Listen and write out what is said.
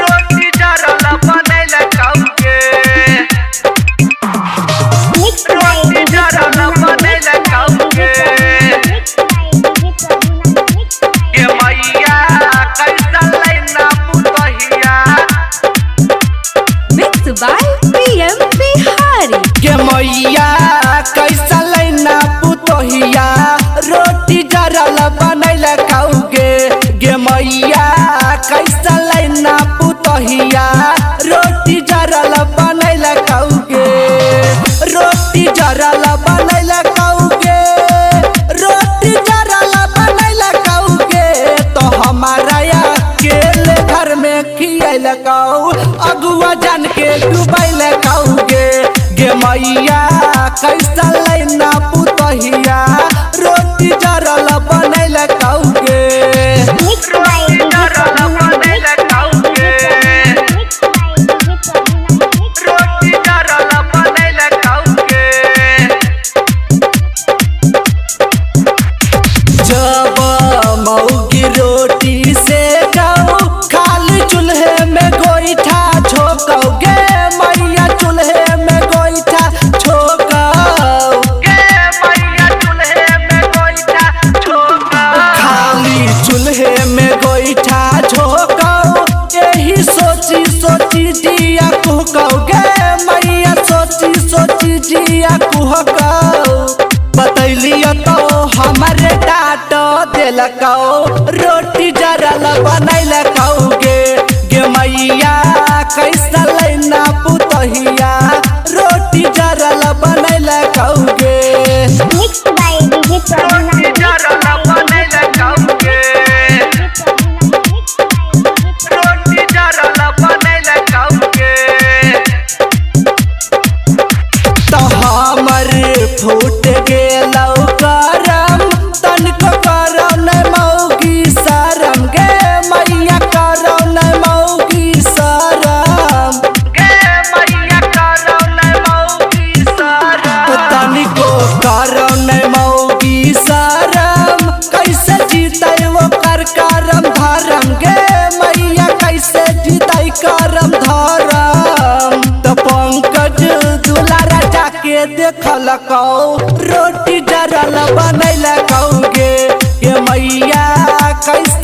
रोटी जरल बनैल कौके रोटी जरल बनैल कौके के मैया कैसा लैना पुतहिया Mixed by PM Bihari. के मैया कैसा लैना पुतहिया रोटी जरल बनैल कौके गे मैया कैसा लैना पुतहिया रोटी जरल बनैल कौके रोटी जरल बनैल कौके रोटी जरल बनैल कौके तो हमारा अकेले घर में खियल कौ अगुआ जान के डूबैल कौगे गे मैया कैसा लैना पुतहिया रोटी जरल बनैल कौगे रोटी जरल बनैल कौगे रोटी जरल बनैल कौगे जब मौगी रोटी से जाओ खाली चूल्हे में गोईठा झोंकोगे मैया चूल्हे में गोईठा झोंकोगे मैया चूल्हे में गोईठा झोंको खाली चूल्हे में गोईठा झोंको यही सोची सोची दिया कुहकोगे मैया सोची सोची दिया कुहको बतैलियो तो हमारे डाट दिलको रोटी जरल बनैल कौगे गे मैया कैसा लैना पुतहिया रोटी जरल बनैल कौगे Mixed by DJ रोटी जरल बनैल कौगे रोटी जरल बनैल कौगे तो हमर फूट गेलौ करम तनिको करौ नै मौगी शरम गे मैया करौ नै मौगी शरम गे मैया करौ नै मौगी शरम तनिको करौ नै मौगी शरम कैसे जीतै ओकर करम धरम गे मैया कैसे जीतै करम धरम तो पंकज दुलारा जाके देखलकौ रोटी जरल बनैल कौगे के मैया कैसे